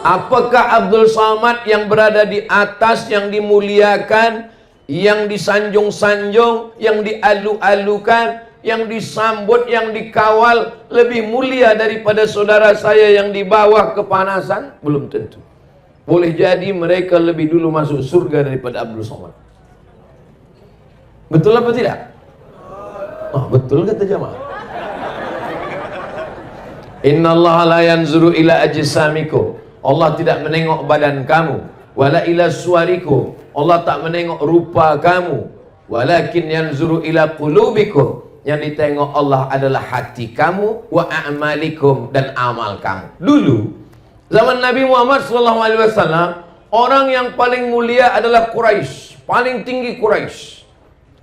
Apakah Abdul Somad yang berada di atas, yang dimuliakan, yang disanjung-sanjung, yang dialu-alukan, yang disambut, yang dikawal lebih mulia daripada saudara saya yang di bawah kepanasan? Belum tentu. Boleh jadi mereka lebih dulu masuk surga daripada Abdul Somad. Betul apa tidak? Oh, betul kata jamaah. Innallaha la yanzuru ila ajsamikum. Allah tidak menengok badan kamu. Wala ila suwarikum. Allah tak menengok rupa kamu. Walakin yanzuru ila qulubikum. Yang ditengok Allah adalah hati kamu, wa a'malikum, dan amal kamu. Dulu zaman Nabi Muhammad SAW, orang yang paling mulia adalah Quraisy, paling tinggi Quraisy.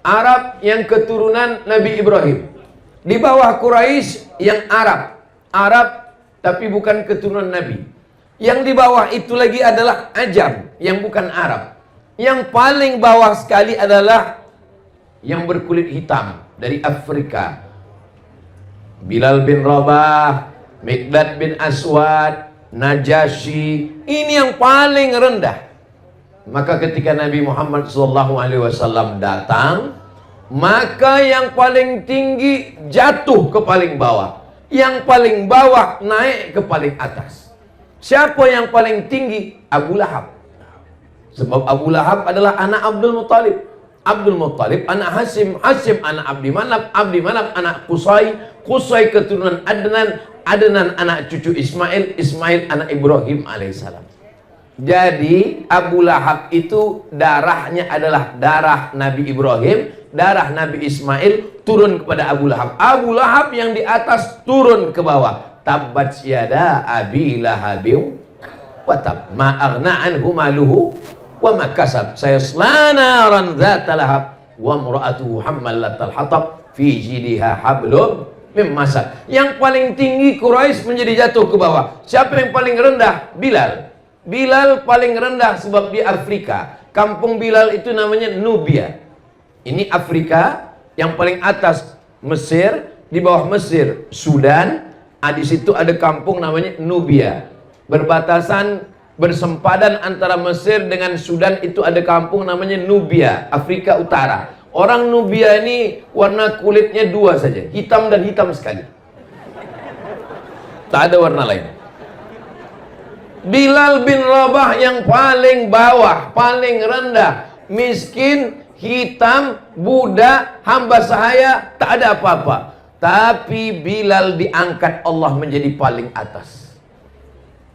Arab yang keturunan Nabi Ibrahim. Di bawah Quraisy yang Arab tapi bukan keturunan Nabi. Yang di bawah itu lagi adalah Ajam yang bukan Arab. Yang paling bawah sekali adalah yang berkulit hitam dari Afrika. Bilal bin Rabah, Miqdad bin Aswad, Najasyi. Ini yang paling rendah. Maka ketika Nabi Muhammad SAW datang, maka yang paling tinggi jatuh ke paling bawah, yang paling bawah naik ke paling atas. Siapa yang paling tinggi? Abu Lahab. Sebab Abu Lahab adalah anak Abdul Muttalib. Abdul Muttalib anak Hasim, Hasim anak Abdi Manaf, Abdi Manaf anak Qusay, Qusay keturunan Adnan, Adnan anak cucu Ismail, Ismail anak Ibrahim alaihissalam. Jadi Abu Lahab itu darahnya adalah darah Nabi Ibrahim, darah Nabi Ismail turun kepada Abu Lahab. Abu Lahab yang di atas turun ke bawah. Tabbat yada abi lahabin wa tab, ma aghna anhu maluhu wa ma kasab, sayasla naran dzata lahab wa imra'atuhu hammalatal hatab fi jidha hablum min masad. Yang paling tinggi Quraisy menjadi jatuh ke bawah. Siapa yang paling rendah? Bilal. Bilal paling rendah sebab di Afrika. Kampung Bilal itu namanya Nubia. Ini Afrika. Yang paling atas Mesir, di bawah Mesir Sudan. Di situ ada kampung namanya Nubia. Berbatasan, bersempadan antara Mesir dengan Sudan itu ada kampung namanya Nubia, Afrika Utara. Orang Nubia ini warna kulitnya dua saja, hitam dan hitam sekali. Tak ada warna lain. Bilal bin Rabah yang paling bawah, paling rendah, miskin, hitam, budak, hamba sahaya, tak ada apa-apa. Tapi Bilal diangkat Allah menjadi paling atas.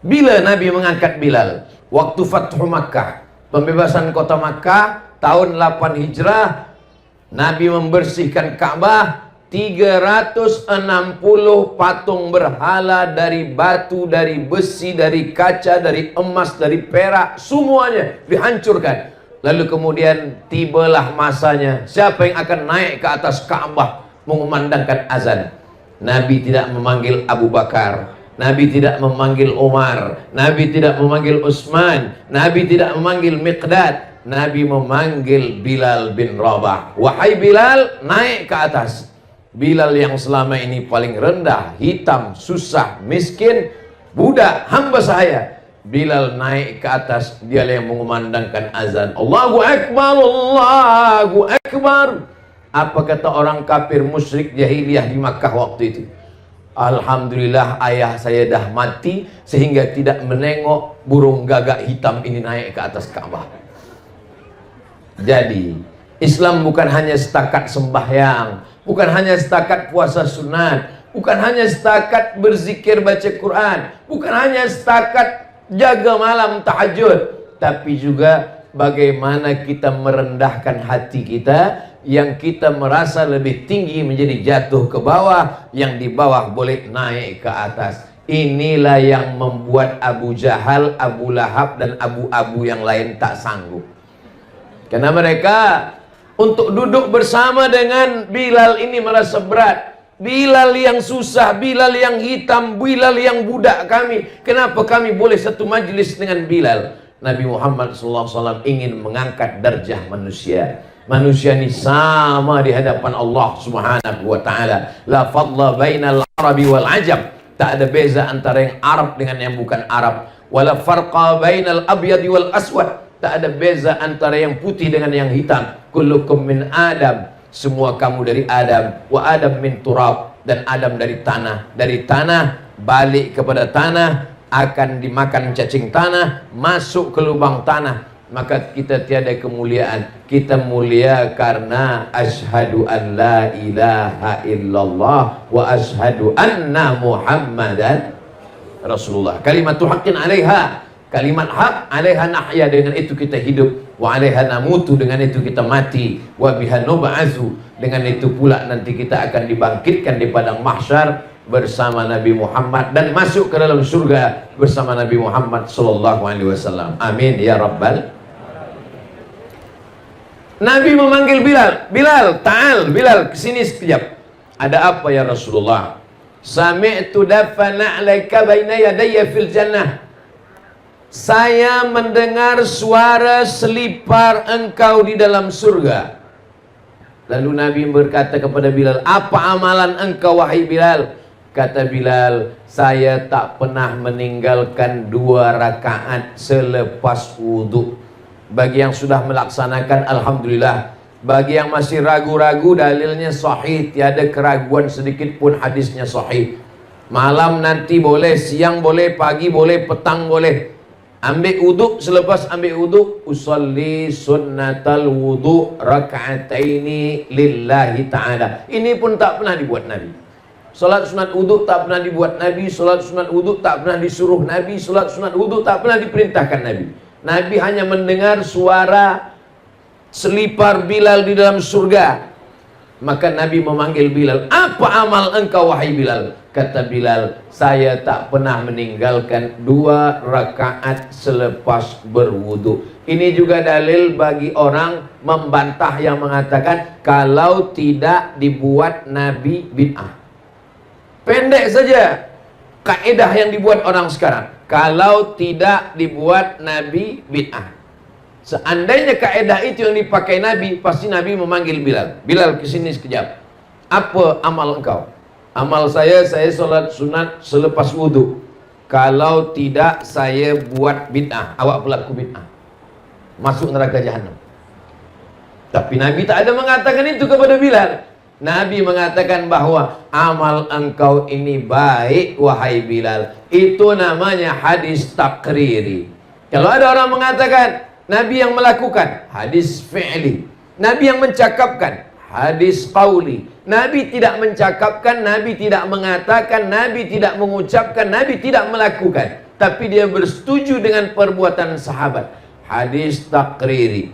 Bila Nabi mengangkat Bilal? Waktu Fathu Makkah, pembebasan kota Makkah, tahun 8 Hijrah, Nabi membersihkan Ka'bah, 360 patung berhala dari batu, dari besi, dari kaca, dari emas, dari perak, semuanya dihancurkan. Lalu kemudian tibalah masanya, siapa yang akan naik ke atas Ka'bah mengumandangkan azan. Nabi tidak memanggil Abu Bakar, Nabi tidak memanggil Umar, Nabi tidak memanggil Utsman, Nabi tidak memanggil Miqdad, Nabi memanggil Bilal bin Rabah. Wahai Bilal, naik ke atas. Bilal yang selama ini paling rendah, hitam, susah, miskin, budak, hamba sahaya. Bilal naik ke atas, dialah yang mengumandangkan azan. Allahu Akbar, Allahu Akbar. Apa kata orang kafir musyrik jahiliyah di Makkah waktu itu? Alhamdulillah ayah saya dah mati sehingga tidak menengok burung gagak hitam ini naik ke atas Ka'bah. Jadi Islam bukan hanya setakat sembahyang, bukan hanya setakat puasa sunat, bukan hanya setakat berzikir baca Quran, bukan hanya setakat jaga malam tahajud, tapi juga bagaimana kita merendahkan hati kita, yang kita merasa lebih tinggi menjadi jatuh ke bawah, yang di bawah boleh naik ke atas. Inilah yang membuat Abu Jahal, Abu Lahab, dan abu-abu yang lain tak sanggup. Karena mereka untuk duduk bersama dengan Bilal ini merasa berat. Bilal yang susah, Bilal yang hitam, Bilal yang budak kami. Kenapa kami boleh satu majlis dengan Bilal? Nabi Muhammad SAW ingin mengangkat darjah manusia. Manusia ini sama di hadapan Allah Subhanahu wa ta'ala. La fadla bainal arabi wal ajam. Tak ada beza antara yang Arab dengan yang bukan Arab. Wala farqa bainal abyadi wal aswad. Tak ada beza antara yang putih dengan yang hitam. Kullukum min Adam. Semua kamu dari Adam. Wa Adam min turab. Dan Adam dari tanah. Dari tanah balik kepada tanah, akan dimakan cacing tanah, masuk ke lubang tanah. Maka kita tiada kemuliaan. Kita mulia karena asyhadu an la ilaha illallah wa asyhadu anna Muhammadan Rasulullah. Kalimatul haqqin 'alaiha. Kalimat hak 'alaiha nahya, dengan itu kita hidup. Wa 'alaiha namutu, dengan itu kita mati. Wa biha nub'atsu, dengan itu pula nanti kita akan dibangkitkan di padang mahsyar bersama Nabi Muhammad dan masuk ke dalam surga bersama Nabi Muhammad sallallahu alaihi wasallam. Amin ya rabbal. Nabi memanggil Bilal, Bilal, ta'al, Bilal, kesini sekejap. Ada apa ya Rasulullah? Sami'tu dafana 'alaika baina yadayya fil jannah. Saya mendengar suara selipar engkau di dalam surga. Lalu Nabi berkata kepada Bilal, apa amalan engkau wahai Bilal? Kata Bilal, saya tak pernah meninggalkan 2 rakaat selepas wudhu. Bagi yang sudah melaksanakan, alhamdulillah. Bagi yang masih ragu-ragu, dalilnya sahih, tiada keraguan sedikit pun, hadisnya sahih. Malam nanti boleh, siang boleh, pagi boleh, petang boleh. Ambil wudhu, selepas ambil wudhu, usalli sunnatal wudhu raka'ataini lillahi ta'ala. Ini pun tak pernah dibuat Nabi. Salat sunat wudhu tak pernah dibuat Nabi. Salat sunat wudhu tak pernah disuruh Nabi. Salat sunat wudhu tak pernah diperintahkan Nabi. Nabi hanya mendengar suara selipar Bilal di dalam surga. Maka Nabi memanggil Bilal, apa amal engkau wahai Bilal? Kata Bilal, saya tak pernah meninggalkan 2 rakaat selepas berwudu. Ini juga dalil bagi orang membantah yang mengatakan kalau tidak dibuat Nabi bid'ah. Pendek saja kaidah yang dibuat orang sekarang. Kalau tidak dibuat Nabi bid'ah. Seandainya kaidah itu yang dipakai Nabi, pasti Nabi memanggil Bilal. Bilal, kesini sekejap. Apa amal engkau? Amal saya solat sunat selepas wudhu. Kalau tidak, saya buat bid'ah. Awak pelaku bid'ah. Masuk neraka jahanam. Tapi Nabi tak ada mengatakan itu kepada Bilal. Nabi mengatakan bahwa amal engkau ini baik wahai Bilal. Itu namanya hadis takriri. Kalau ada orang mengatakan Nabi yang melakukan, hadis fi'li. Nabi yang mencakapkan, hadis qauli. Nabi tidak mencakapkan, Nabi tidak mengatakan, Nabi tidak mengucapkan, Nabi tidak melakukan, tapi dia bersetuju dengan perbuatan sahabat. Hadis takriri.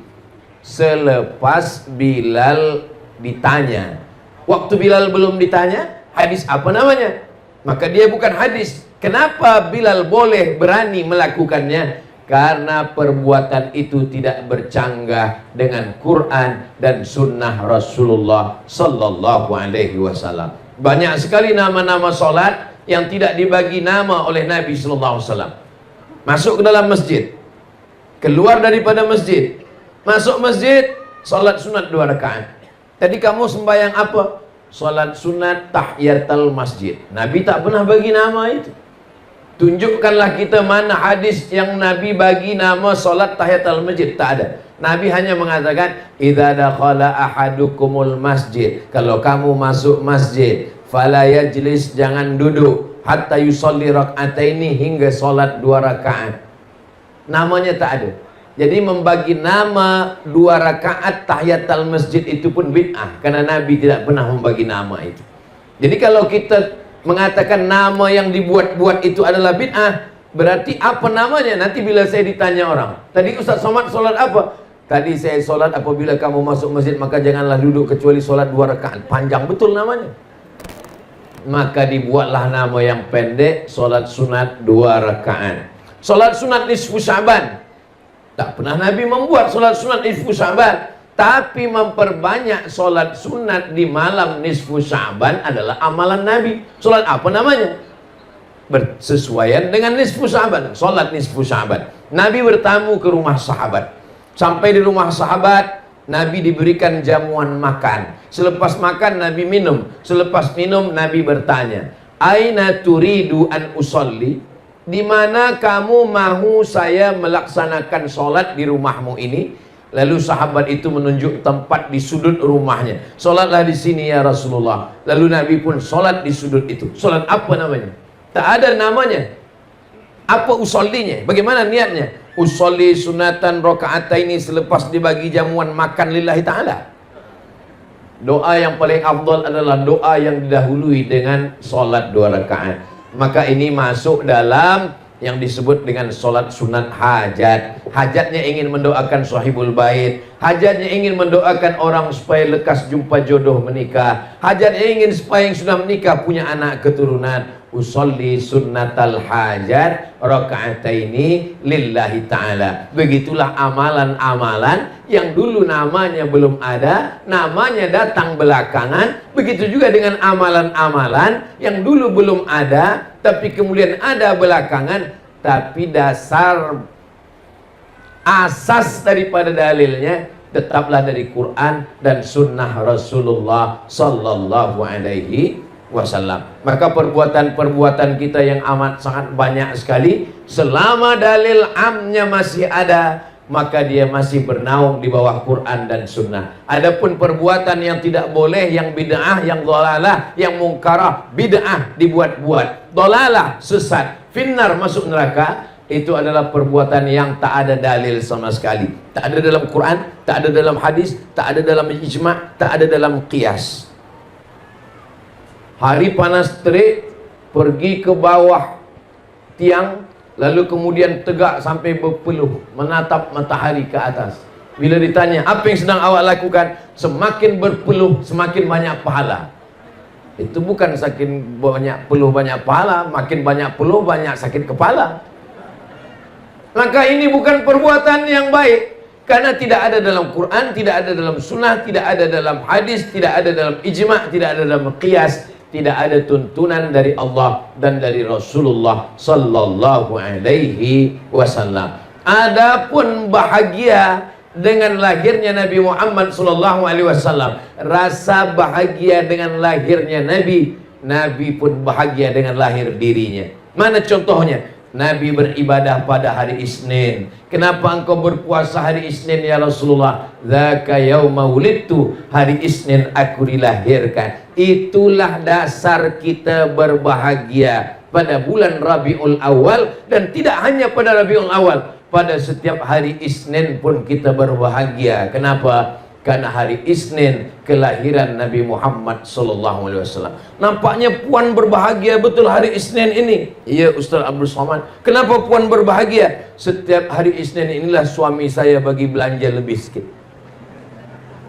Selepas Bilal ditanya, waktu Bilal belum ditanya, hadis apa namanya? Maka dia bukan hadis. Kenapa Bilal boleh berani melakukannya? Karena perbuatan itu tidak bercanggah dengan Quran dan sunnah Rasulullah sallallahu alaihi wasallam. Banyak sekali nama-nama solat yang tidak dibagi nama oleh Nabi sallallahu alaihi wasallam. Masuk ke dalam masjid, keluar daripada masjid, masuk masjid, solat sunat 2 rakaat. Tadi kamu sembahyang apa? Solat sunat tahiyatul masjid. Nabi tak pernah bagi nama itu. Tunjukkanlah kita mana hadis yang Nabi bagi nama solat tahiyatul masjid. Tak ada. Nabi hanya mengatakan, idza dakhala ahadukumul masjid, kalau kamu masuk masjid, fala yajlis, jangan duduk, hatta yusalli rak'ataini, hingga solat 2 rakaat. Namanya tak ada. Jadi membagi nama 2 rakaat tahiyatul masjid itu pun bid'ah, karena Nabi tidak pernah membagi nama itu. Jadi kalau kita mengatakan nama yang dibuat-buat itu adalah bid'ah, berarti apa namanya? Nanti bila saya ditanya orang, tadi Ustaz Somad solat apa? Tadi saya solat apabila kamu masuk masjid maka janganlah duduk kecuali solat 2 rakaat. Panjang betul namanya. Maka dibuatlah nama yang pendek, solat sunat 2 rakaat. Solat sunat nisfu Sya'ban. Tak pernah Nabi membuat solat sunat nisfu Sya'ban, tapi memperbanyak solat sunat di malam nisfu Sya'ban adalah amalan Nabi. Solat apa namanya? Bersesuaian dengan nisfu Sya'ban. Solat nisfu Sya'ban. Nabi bertamu ke rumah sahabat. Sampai di rumah sahabat, Nabi diberikan jamuan makan. Selepas makan, Nabi minum. Selepas minum, Nabi bertanya, Aina turidu an usolli? Di mana kamu mahu saya melaksanakan solat di rumahmu ini? Lalu sahabat itu menunjuk tempat di sudut rumahnya. Solatlah di sini ya Rasulullah. Lalu Nabi pun solat di sudut itu. Solat apa namanya? Tak ada namanya. Apa usollinya? Bagaimana niatnya? Usolli sunatan rakaataini, selepas dibagi jamuan makan lillahi ta'ala. Doa yang paling afdal adalah doa yang didahului dengan solat 2 rakaat. Maka ini masuk dalam yang disebut dengan solat sunat hajat. Hajatnya ingin mendoakan sahibul bait, hajatnya ingin mendoakan orang supaya lekas jumpa jodoh menikah, hajatnya ingin supaya yang sudah menikah punya anak keturunan. Usolli sunnatal hajat rakaataini lillahi ta'ala. Begitulah amalan-amalan yang dulu namanya belum ada, namanya datang belakangan. Begitu juga dengan amalan-amalan yang dulu belum ada, tapi kemudian ada belakangan. Tapi dasar asas daripada dalilnya tetaplah dari Quran dan sunnah Rasulullah sallallahu alaihi wasallam. Maka perbuatan-perbuatan kita yang amat sangat banyak sekali, selama dalil amnya masih ada, maka dia masih bernaung di bawah Quran dan sunnah. Adapun perbuatan yang tidak boleh, yang bid'ah, yang dhalalah, yang mungkarah, bid'ah dibuat-buat, dhalalah sesat, finnar masuk neraka, itu adalah perbuatan yang tak ada dalil sama sekali. Tak ada dalam Quran, tak ada dalam hadis, tak ada dalam ijma', tak ada dalam qiyas. Hari panas terik, pergi ke bawah tiang, lalu kemudian tegak sampai berpeluh, menatap matahari ke atas. Bila ditanya, apa yang sedang awak lakukan? Semakin berpeluh, semakin banyak pahala. Itu bukan saking banyak peluh banyak pahala, makin banyak peluh banyak sakit kepala. Maka ini bukan perbuatan yang baik, karena tidak ada dalam Quran, tidak ada dalam sunnah, tidak ada dalam hadis, tidak ada dalam ijma', tidak ada dalam qiyas. Tidak ada tuntunan dari Allah dan dari Rasulullah sallallahu alaihi wasallam. Adapun bahagia dengan lahirnya Nabi Muhammad sallallahu alaihi wasallam, rasa bahagia dengan lahirnya Nabi, Nabi pun bahagia dengan lahir dirinya. Mana contohnya? Nabi beribadah pada hari Isnin. Kenapa engkau berpuasa hari Isnin ya Rasulullah? Dzaka yauma wulidtu, hari Isnin aku dilahirkan. Itulah dasar kita berbahagia pada bulan Rabiul Awal, dan tidak hanya pada Rabiul Awal, pada setiap hari Isnin pun kita berbahagia. Kenapa? Karena hari Isnin kelahiran Nabi Muhammad sallallahu alaihi wasallam. Nampaknya puan berbahagia betul hari Isnin ini. Iya Ustaz Abdul Somad. Kenapa puan berbahagia? Setiap hari Isnin inilah suami saya bagi belanja lebih sikit.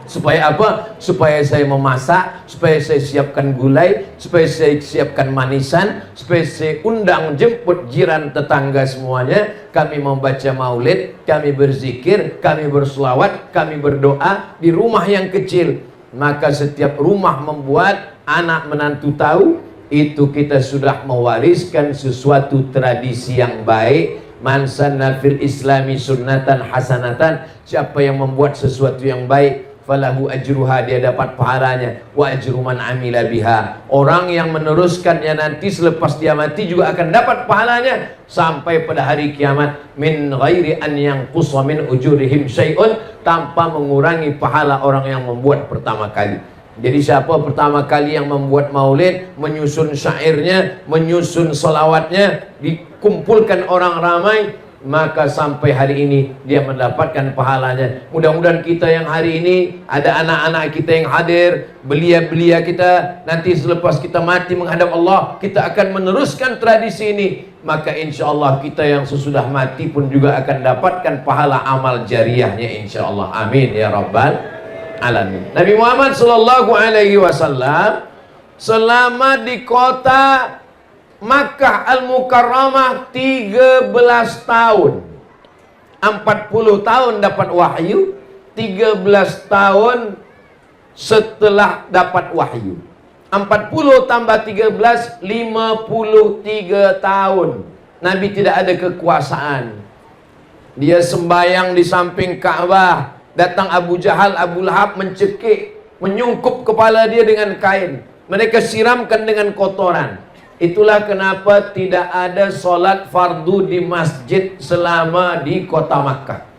Supaya apa? Supaya saya memasak, supaya saya siapkan gulai, supaya saya siapkan manisan, supaya saya undang jemput jiran tetangga semuanya. Kami membaca maulid, kami berzikir, kami berselawat, kami berdoa di rumah yang kecil. Maka setiap rumah membuat anak menantu tahu, itu kita sudah mewariskan sesuatu tradisi yang baik. Man sanna fil islami sunnatan hasanatan, siapa yang membuat sesuatu yang baik, falahu ajruha, dia dapat pahalanya, wa ajru man amila biha, orang yang meneruskannya nanti selepas dia mati juga akan dapat pahalanya sampai pada hari kiamat, min ghairi an yanqusa min ujurihim syai'un, tanpa mengurangi pahala orang yang membuat pertama kali. Jadi siapa pertama kali yang membuat maulid, menyusun syairnya, menyusun salawatnya, dikumpulkan orang ramai, maka sampai hari ini dia mendapatkan pahalanya. Mudah-mudahan kita yang hari ini ada anak-anak kita yang hadir, belia-belia kita, nanti selepas kita mati menghadap Allah, kita akan meneruskan tradisi ini. Maka insya Allah kita yang sesudah mati pun juga akan dapatkan pahala amal jariahnya insya Allah. Amin ya rabbal alamin. Nabi Muhammad sallallahu alaihi wasallam selama di kota Makkah Al-Mukarramah 13 tahun, 40 tahun dapat wahyu, 13 tahun setelah dapat wahyu. 40 tambah 13, 53 tahun Nabi tidak ada kekuasaan. Dia sembahyang di samping Ka'bah, datang Abu Jahal, Abu Lahab mencekik, menyungkup kepala dia dengan kain, mereka siramkan dengan kotoran. Itulah kenapa tidak ada solat fardu di masjid selama di kota Makkah.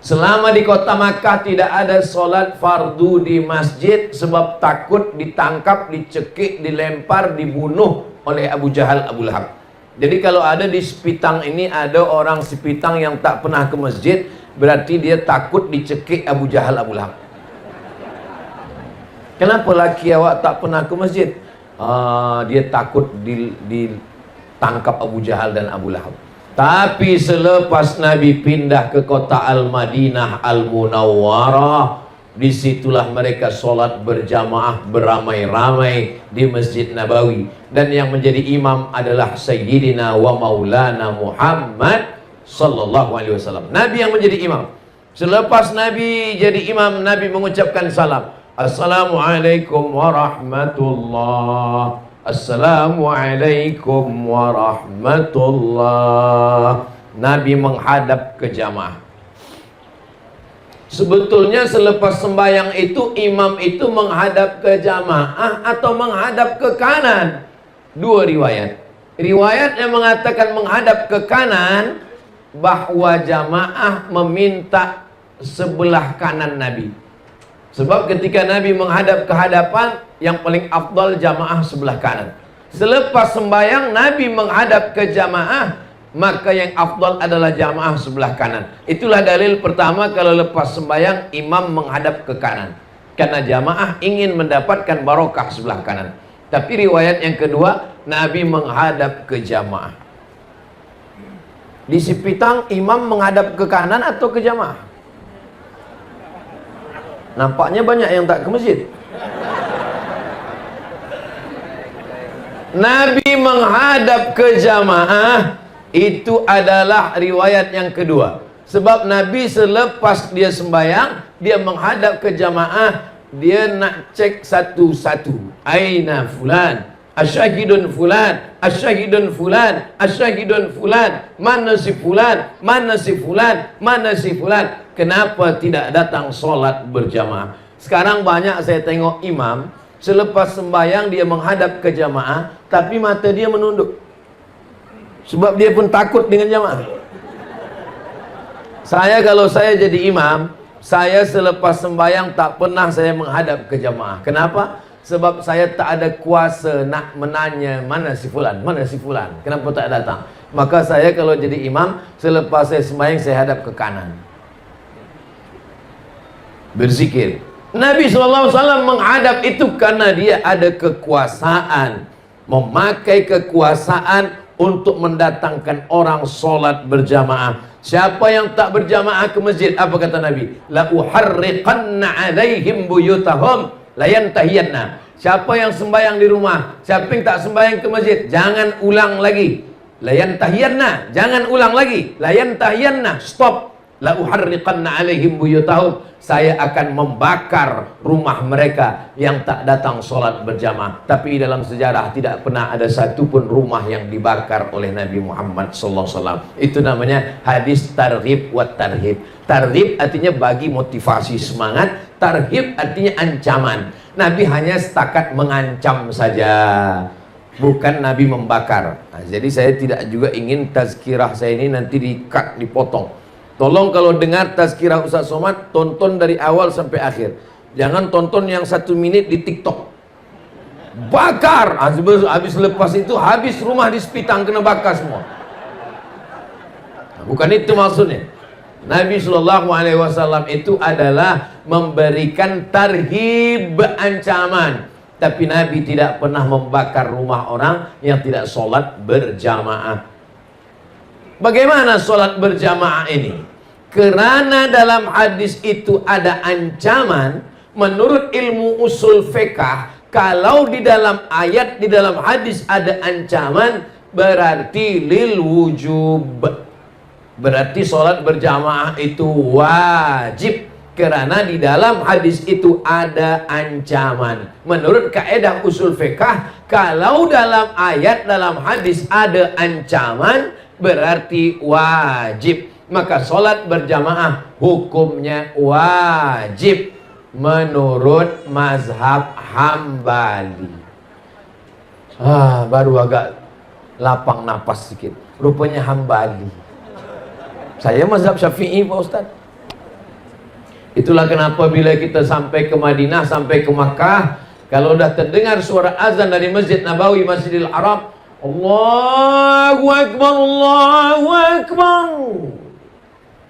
Selama di kota Makkah tidak ada solat fardu di masjid, sebab takut ditangkap, dicekik, dilempar, dibunuh oleh Abu Jahal, Abu Lahab. Jadi kalau ada di Sepitang ini ada orang Sepitang yang tak pernah ke masjid, berarti dia takut dicekik Abu Jahal, Abu Lahab. Kenapa laki awak tak pernah ke masjid? Dia takut ditangkap Abu Jahal dan Abu Lahab. Tapi selepas Nabi pindah ke kota Al-Madinah Al-Munawwarah, disitulah mereka sholat berjamaah beramai-ramai di Masjid Nabawi. Dan yang menjadi imam adalah Sayyidina wa Maulana Muhammad Sallallahu Alaihi Wasallam. Nabi yang menjadi imam. Selepas Nabi jadi imam, Nabi mengucapkan salam. Assalamualaikum warahmatullah. Assalamualaikum warahmatullah. Nabi menghadap ke jamaah. Sebetulnya selepas sembahyang itu imam itu menghadap ke jamaah atau menghadap ke kanan. Dua riwayat. Riwayat yang mengatakan menghadap ke kanan, bahwa jamaah meminta sebelah kanan Nabi. Sebab ketika Nabi menghadap ke hadapan, yang paling afdal jamaah sebelah kanan. Selepas sembahyang Nabi menghadap ke jamaah, maka yang afdal adalah jamaah sebelah kanan. Itulah dalil pertama kalau lepas sembahyang imam menghadap ke kanan, karena jamaah ingin mendapatkan barokah sebelah kanan. Tapi riwayat yang kedua, Nabi menghadap ke jamaah. Di Sepitang imam menghadap ke kanan atau ke jamaah? Nampaknya banyak yang tak ke masjid. Nabi menghadap ke jamaah, itu adalah riwayat yang kedua. Sebab Nabi selepas dia sembahyang, dia menghadap ke jamaah, dia nak cek satu-satu. Aina fulan, asyahidun fulan, asyahidun fulan, asyahidun fulan, mana si fulan, mana si fulan, mana si fulan. Kenapa tidak datang sholat berjamaah? Sekarang banyak saya tengok imam, selepas sembahyang dia menghadap ke jamaah, tapi mata dia menunduk. Sebab dia pun takut dengan jamaah. Kalau saya jadi imam, saya selepas sembahyang tak pernah saya menghadap ke jamaah. Kenapa? Sebab saya tak ada kuasa nak menanya mana si fulan, mana si fulan, kenapa tak datang. Maka saya kalau jadi imam, selepas saya sembahyang saya hadap ke kanan, berzikir. Nabi SAW menghadap itu karena dia ada kekuasaan, memakai kekuasaan untuk mendatangkan orang sholat berjamaah. Siapa yang tak berjamaah ke masjid, apa kata Nabi? La uharriqanna alaihim buyutahum layantahiyanna. Siapa yang sembahyang di rumah, siapa yang tak sembahyang ke masjid, jangan ulang lagi. Layantahiyanna, jangan ulang lagi. Layantahiyanna, stop. La uharriqanna alaihim buyutahum. Saya akan membakar rumah mereka yang tak datang sholat berjamaah. Tapi dalam sejarah tidak pernah ada satupun rumah yang dibakar oleh Nabi Muhammad SAW. Itu namanya hadis targhib wa tarhib. Targhib artinya bagi motivasi semangat, tarhib artinya ancaman. Nabi hanya setakat mengancam saja, bukan Nabi membakar. Nah, jadi saya tidak juga ingin tazkirah saya ini nanti di-cut, dipotong. Tolong kalau dengar tazkirah Ustaz Somad, tonton dari awal sampai akhir. Jangan tonton yang 1 menit di TikTok. Bakar! Habis lepas itu, habis rumah di Sepitang kena bakar semua. Nah, bukan itu maksudnya. Nabi SAW itu adalah memberikan tarhib, ancaman. Tapi Nabi tidak pernah membakar rumah orang yang tidak sholat berjamaah. Bagaimana sholat berjamaah ini? Kerana dalam hadis itu ada ancaman. Menurut ilmu usul fiqh, kalau di dalam ayat, di dalam hadis ada ancaman, berarti lil wujub, berarti sholat berjamaah itu wajib. Kerana di dalam hadis itu ada ancaman. Menurut kaedah usul fiqh, kalau dalam ayat, dalam hadis ada ancaman, berarti wajib. Maka sholat berjamaah hukumnya wajib menurut mazhab Hambali. Baru agak lapang napas sedikit. Rupanya Hambali. Saya mazhab Syafi'i Pak Ustaz. Itulah kenapa bila kita sampai ke Madinah, sampai ke Makkah, kalau dah terdengar suara azan dari Masjid Nabawi, Masjidil Haram, Allahu Akbar, Allahu Akbar.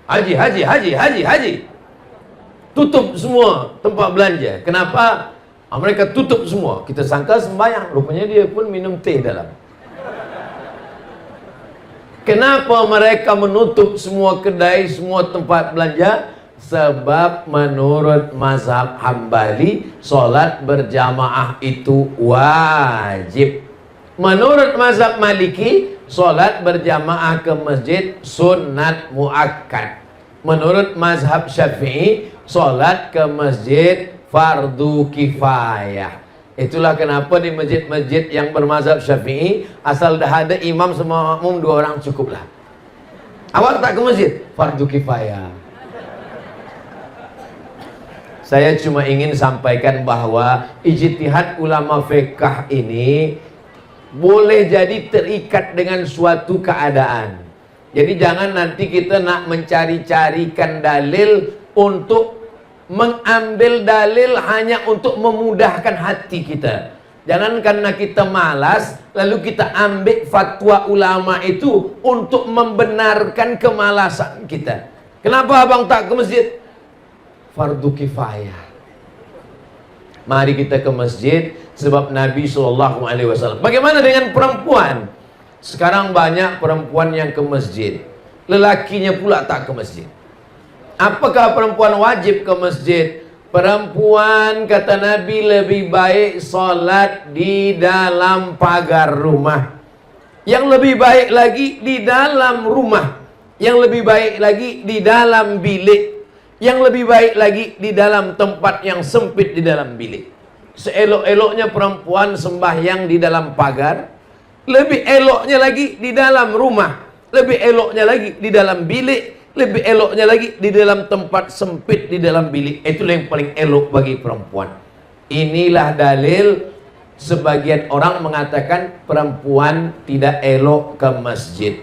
Haji, haji, haji, haji, haji. Tutup semua tempat belanja. Kenapa? Mereka tutup semua. Kita sangka sembahyang, rupanya dia pun minum teh dalam. Kenapa mereka menutup semua kedai, semua tempat belanja? Sebab menurut mazhab Hambali, solat berjamaah itu wajib. Menurut mazhab Maliki, solat berjamaah ke masjid sunat muakkad. Menurut mazhab Syafi'i, solat ke masjid fardu kifayah. Itulah kenapa di masjid-masjid yang bermazhab Syafi'i, asal dah ada imam sama makmum 2 orang cukuplah. Awak tak ke masjid, fardu kifayah. Saya cuma ingin sampaikan bahwa ijtihad ulama fiqh ini boleh jadi terikat dengan suatu keadaan. Jadi jangan nanti kita nak mencari-carikan dalil untuk mengambil dalil hanya untuk memudahkan hati kita. Jangan karena kita malas lalu kita ambil fatwa ulama itu untuk membenarkan kemalasan kita. Kenapa abang tak ke masjid? Fardu kifayah. Mari kita ke masjid sebab Nabi SAW. Bagaimana dengan perempuan? Sekarang banyak perempuan yang ke masjid, lelakinya pula tak ke masjid. Apakah perempuan wajib ke masjid? Perempuan, kata Nabi, lebih baik solat di dalam pagar rumah. Yang lebih baik lagi di dalam rumah. Yang lebih baik lagi di dalam bilik. Yang lebih baik lagi di dalam tempat yang sempit di dalam bilik. Seelok-eloknya perempuan sembahyang di dalam pagar, lebih eloknya lagi di dalam rumah, lebih eloknya lagi di dalam bilik, lebih eloknya lagi di dalam tempat sempit di dalam bilik. Itulah yang paling elok bagi perempuan. Inilah dalil sebagian orang mengatakan perempuan tidak elok ke masjid.